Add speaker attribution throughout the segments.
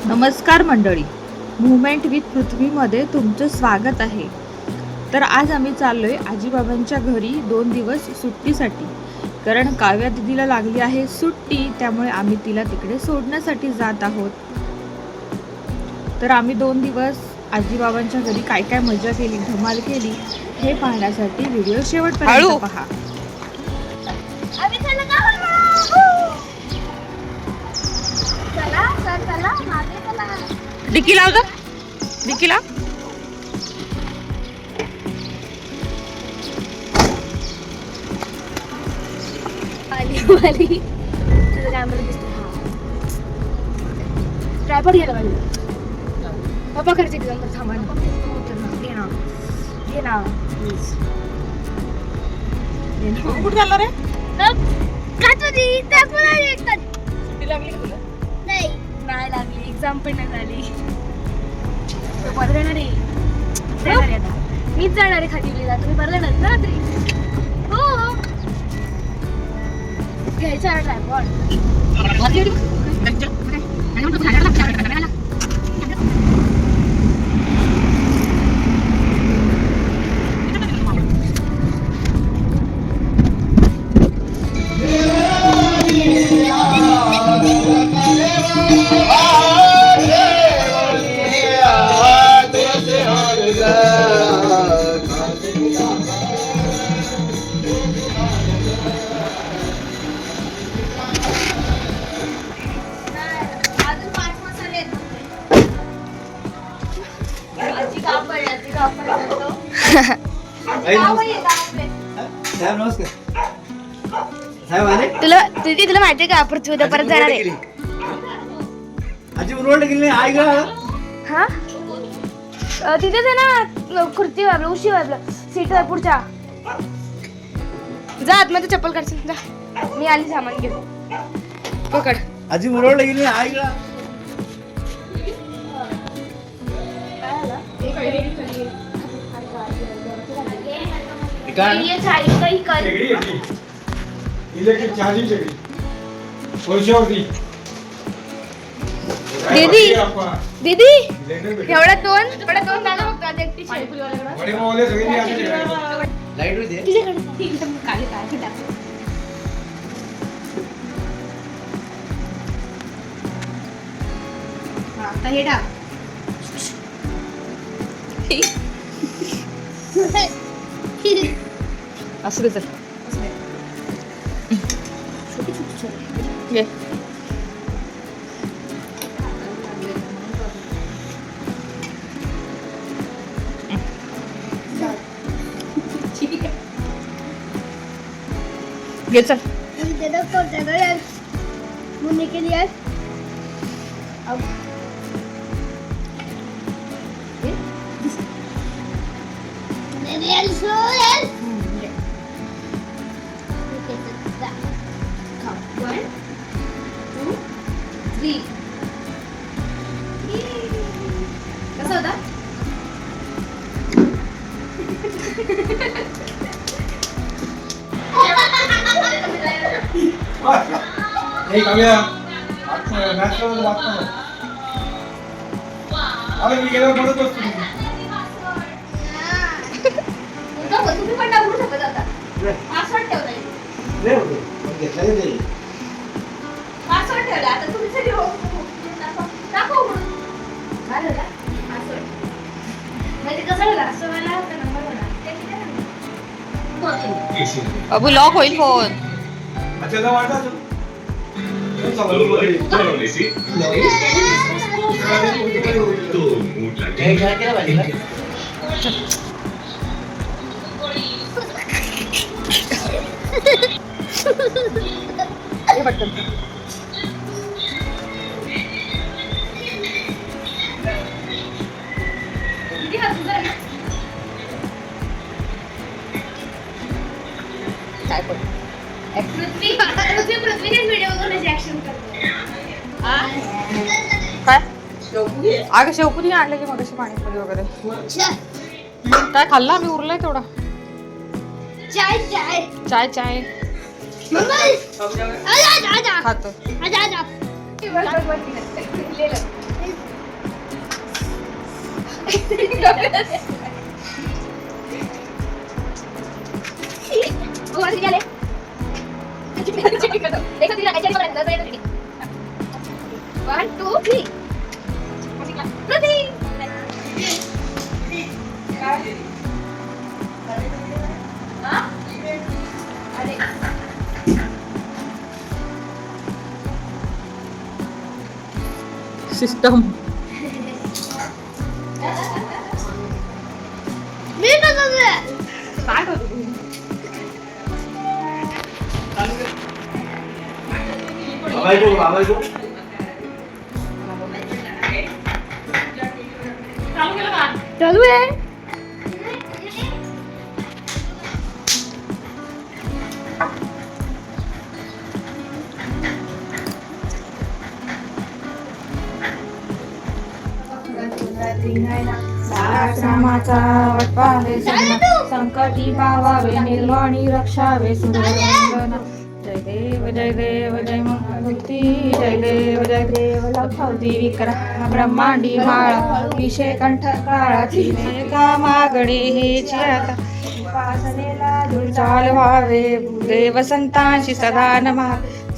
Speaker 1: नमस्कार मंडळी, movement with पृथ्वीमध्ये तुमचं स्वागत आहे. तर आज आम्ही चाललोय आजीबाबांच्या घरी 2 दिवस सुट्टीसाठी. कारण काव्या दिदीला लागली आहे सुट्टी, त्यामुळे आम्ही तिला तिकडे सोडण्यासाठी जात आहोत. तर आम्ही 2 दिवस आजीबाबांच्या घरी काय काय मजा केली, धमाल केली हे पाहण्यासाठी व्हिडिओ शेवटपर्यंत पहा. डिकी लाव ग, डिकी लाव.
Speaker 2: तुझं कॅमेरा दिसतो. ट्रायपॉड घ्यायला पाहिजे. पप्पा करायचे नंतर थांबा ना. घे ना, घे ना प्लीज.
Speaker 1: कुठे चालला रे?
Speaker 2: सुट्टी लागली का तुला? नाही लागली. एक्झाम पण नाही झाली. परत येणार आहे आता. मीच जाणार आहे खातीला. तुम्ही परत येणार ना रात्री? हो, घ्यायचा आहे ट्रायपॉड. तुला माहितीये का पृथ्वी उद्या परत जाणार आहे. हा तिथेच आहे ना खुर्ची वाजलं, उशी वाजलं, सीट पुढच्या. जा आतमध्ये चप्पल काढशील. जा, मी आली सामान घेऊन. पकड.
Speaker 3: आजी मुरवडला गेली आई गा.
Speaker 4: इलेक्ट्रिक चार्जिंग शेगडी पैशावरती.
Speaker 2: दीदी एवढ्या दोन झालं फक्त. आज एकटी
Speaker 4: वडेमावले सगळे
Speaker 3: लाईट होते.
Speaker 2: आता हे टाक.
Speaker 1: असं दे. चल घे. घे चल.
Speaker 2: मुन्नी के लिए अब कसा होता?
Speaker 4: हे काव्या मॅच वाचतो. अरे मी गेल्यावर म्हणत असतो
Speaker 2: तुम्ही पण टाकू शकत आता. पासवर्ड ठेवलाय. पासवर्ड ठेवला. आता तुम्ही सगळे दाखव म्हणून. झालं का पासवर्ड? म्हणजे कसं झालं? असं मला होता नंबर होणार.
Speaker 1: बाबू लॉक होईल फोन.
Speaker 4: अच्छा जा वाटा
Speaker 2: पृथ्वीनेच व्हिडिओ करण्याची ऍक्शन करतो.
Speaker 1: काय अगं शेवपुरी आणलं की मगाशी पाणीपुरी वगैरे काय खाल्ला आम्ही. उरलाय तेवढा.
Speaker 2: चाय चाय
Speaker 1: चाय चाय
Speaker 2: खातो.
Speaker 1: खातो.
Speaker 2: One, two, three. Proceed.
Speaker 1: System काय करतो तू?
Speaker 3: बाबाई
Speaker 2: चालू आहे.
Speaker 1: रामाचा वटवावे संकटी पावावे निर्वाणी रक्षावे सुरवंदना. जय देव जय मंगलमूर्ती जय देव लखवती विक्रम ब्रह्मांडी माळा विषय कंठ काळाची का मागणे हेची आता उपासनेला दुर्चाल व्हावे देव संतांशी सदा नमा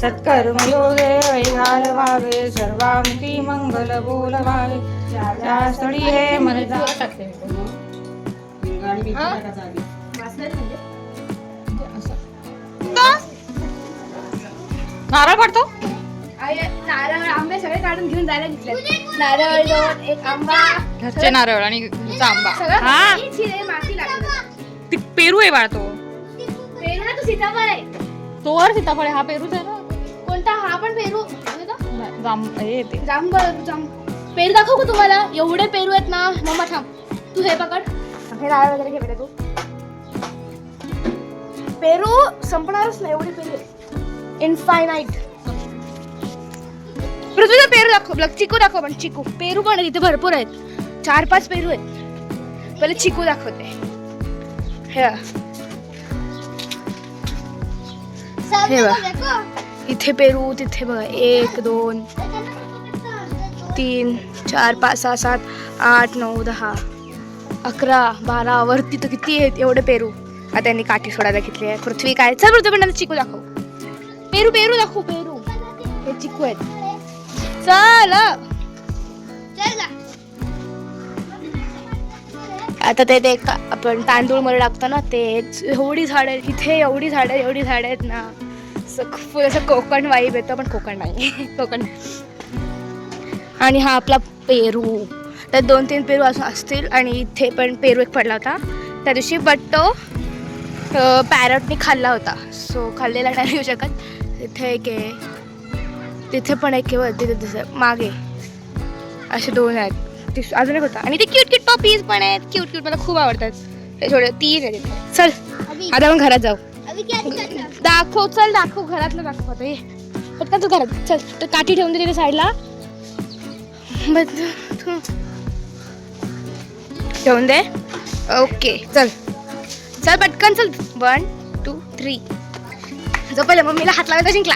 Speaker 1: सत्कर्म योगे वैघाल व्हावे सर्वांगी मंगल बोलवावे ज्या स्थळी हे मन जाते. नारळ पडतो.
Speaker 2: नारळ आंबे सगळे काढून घेऊन जायला घेतले. नारळ दोन, एक आंबा,
Speaker 1: घरचे नारळ आणि घरचा आंबा.
Speaker 2: सगळं
Speaker 1: हा
Speaker 2: माती लागली.
Speaker 1: ती पेरू आहे बाळा तो.
Speaker 2: पेरू ना, तो सीताफळ आहे.
Speaker 1: तो वर सीताफळ आहे, हा पेरूच आहे ना.
Speaker 2: कोणता? हा पण पेरू. पेरू दाखवू का तुम्हाला? एवढे पेरू आहेत ना. मम्मा थांब, तू हे पकड. हे नारळ वगैरे घे बेटा तू. पेरू संपणारच नाही, एवढे पेरू आहेत. इनफायनाईट. पृथ्वीचा पेरू दाखव. चिकू दाखव. पण चिकू पेरू पण आहे तिथे भरपूर आहेत. 4-5 पेरू आहेत. पहिले चिकू दाखवते. हे बघा, इथे पेरू, तिथे बघा 1 2 3 4 5 6 7 8 9 10 11 12 वरती तर किती आहेत एवढे पेरू. आता त्यांनी काठी सोडायला घेतली आहे. पृथ्वी काय? चल पृथ्वी पण चिकू दाखव. पेरू पेरू दाखव. पेरू हे चिकू आहेत. चल आता ते आपण तांदूळ मध्ये टाकतो ना, ते एवढी झाड आहेत इथे. एवढी झाड आहेत ना, फुल असं कोकण वाईब येतो. पण कोकण नाही. कोकण. आणि हा आपला पेरू. त्यात 2-3 पेरू असं असतील. आणि इथे पण पेरू एक पडला होता त्या दिवशी, बट तो पॅरटने खाल्ला होता. सो खाल्लेला नाही येऊ शकत. तिथे एक आहे, तिथे पण एक आहे वरती तिथे मागे. असे 2 आहेत. अजून एक होता. आणि ते क्यूट पपीज पण आहेत. क्यूट मला खूप आवडतात. ते थोडे 3 आहेत तिथे. चल आता आपण घरात जाऊ. दाखव. चल दाखव. घरातलं दाखव. आता ये पटकन तू घरात चल. तर काठी ठेवून दे तिथे साईडला. ठेवून दे. ओके चल पटकन चल. 1 2 3. जो पहिले मम्मीला हात लावायचा जिंकला.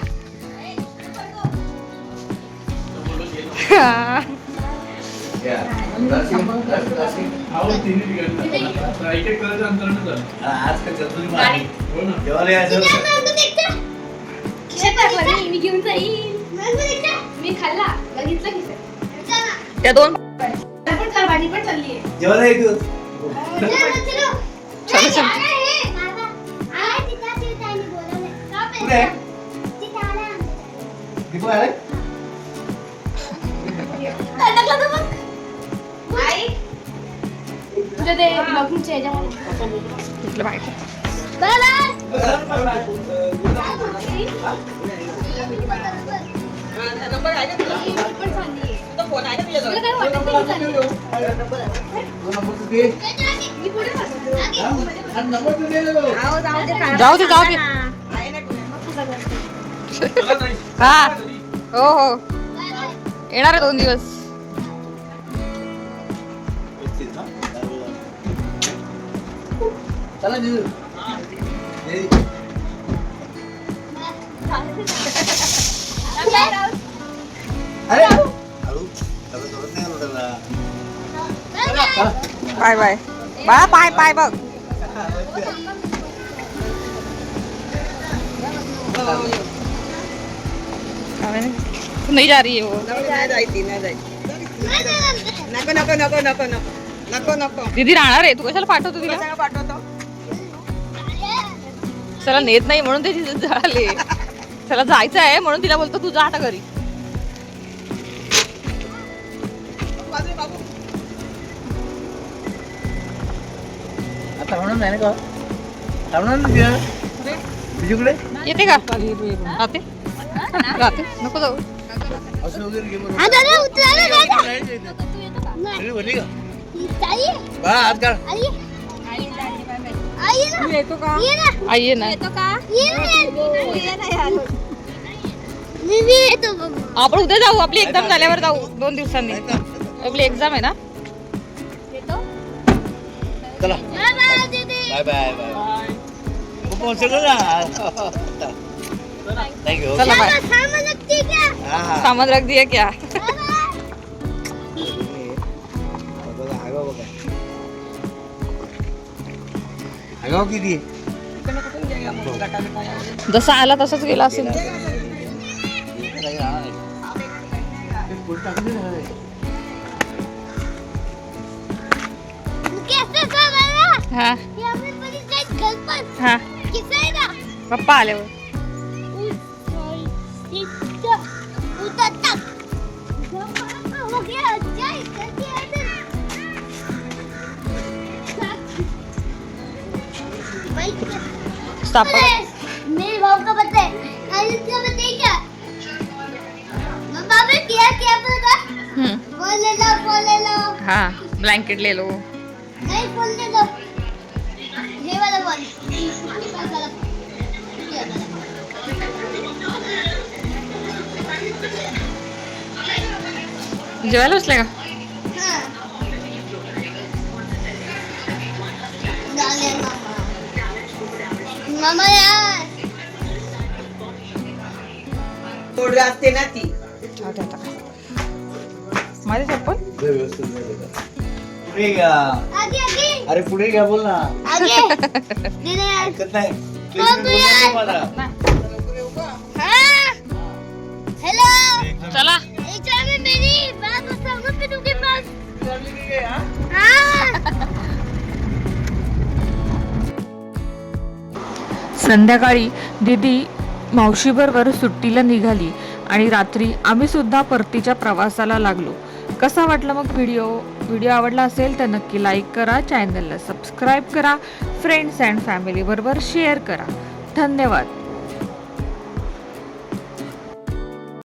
Speaker 2: मी घेऊन जाईन. मी खाल्ला बघितलं की
Speaker 1: त्या 2
Speaker 2: पण पाणी पण चालली आहे.
Speaker 3: जेवायला येतो. कुठे दीपू आले?
Speaker 2: तुझ्या ते ब्लॉगिंगच्या ह्याच्यामध्ये
Speaker 1: जाऊ दे हा हो येणार आहे 2 दिवस.
Speaker 3: चला जीजू. अरे हळू.
Speaker 1: बाय बाय बाळा, पाय पाय बघ. तू नाही जा रही है वो. दीदी राहणार आहे, तू कशाला पाठवतो तिला? चला नेत नाही म्हणून ते झाले. चला जायचं आहे म्हणून तिला बोलतो तू जा आता घरी.
Speaker 3: आता म्हणून नाही का तुझ्याकडे
Speaker 1: येते का? राहते राहते, नको जाऊ.
Speaker 3: असं वगैरे घे बरं.
Speaker 2: हा दादा उतरायला दादा
Speaker 3: सगळी भरली का?
Speaker 2: ताई
Speaker 3: बा हात काढ.
Speaker 2: आई आई ना
Speaker 1: येतो का?
Speaker 2: ये ना
Speaker 1: आई ये ना.
Speaker 2: ये ना यार मी येतो बाबा.
Speaker 1: आपण उद्या जाऊ, आपली एक्झाम झाल्यावर जाऊ 2 दिवसांनी. आपली एक्झाम आहे ना.
Speaker 2: येतो
Speaker 3: चला
Speaker 2: बाय बाय दीदी
Speaker 3: बाय बाय बाय. पोहोचलो ना. थँक्यू.
Speaker 1: चला बाय.
Speaker 2: सामान लगती क्या
Speaker 3: हा हा.
Speaker 1: सामान रख दिया क्या?
Speaker 3: बघा आगाव बघा. आगाव किती?
Speaker 1: जसा आला तसाच गेला असेल.
Speaker 2: कैसे बाबा
Speaker 1: हा
Speaker 2: ये हमें पुलिस लाइन घर पर
Speaker 1: हा
Speaker 2: किसे ना
Speaker 1: पप्पा आल्यावर.
Speaker 2: हो गया जय जल्दी अंदर भाई
Speaker 1: स्थापना.
Speaker 2: मेरे भाव का पता है आज क्या बताइए क्या बाबा क्या क्या बोला फोन ले लो
Speaker 1: हा ब्लँकेट ले लो.
Speaker 2: नहीं फोन ले लो ये वाला फोन
Speaker 1: जेवायला बसले का?
Speaker 2: मामा यार
Speaker 5: असते ना ती
Speaker 1: आता आता. माझे चप्पल
Speaker 3: व्यवस्थित नाही बघा. पुढे घ्या.
Speaker 2: आगे आगे
Speaker 3: अरे पुढे घ्या, बोल ना.
Speaker 2: आगे दे दे यार
Speaker 3: ऐकत नाही.
Speaker 2: बाबू
Speaker 3: बोल
Speaker 2: यार.
Speaker 3: ना मला.
Speaker 2: हाँ हेलो
Speaker 1: चला.
Speaker 2: एग्जाम में मेरी बात बताऊंगा फिर उनके पास हाँ
Speaker 1: संध्याकाळी दीदी मावशीबरोबर सुट्टीला निघाली आणि रात्री आम्ही सुद्धा परतीच्या प्रवासाला लागलो. कसा वाटला मग व्हिडिओ आवडला असेल तर नक्की लाईक करा, चॅनलला सबस्क्राईब करा, फ्रेंड्स अँड फॅमिली बरोबर शेअर करा. धन्यवाद.